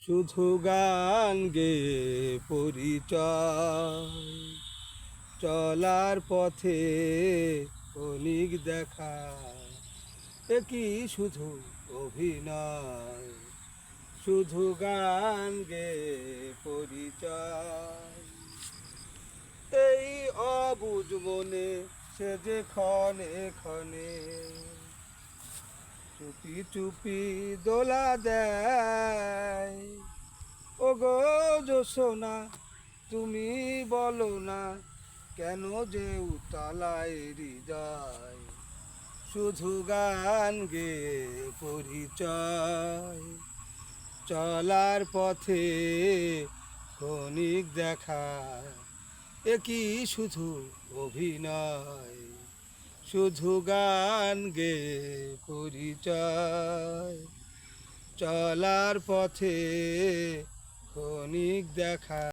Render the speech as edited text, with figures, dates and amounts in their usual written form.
শুধু গান গেয়ে পরিচয়, চলার পথে ক্ষণিক দেখা, এ কি শুধু অভিনয়। শুধু গান গেয়ে পরিচয়, এই অবুঝ মনে সে যে ক্ষণে ক্ষণে চুপি চুপি দোলা দেয়। ও গো জোসনা, তুমি বলো না কেন যে উতলায় হৃদয়। শুধু গান গেয়ে পরিচয়, চলার পথে ক্ষণিক দেখা, এ কি শুধু অভিনয়। শুধু গান গেয়ে পরিচয়, চলার পথে ক্ষণিক দেখা।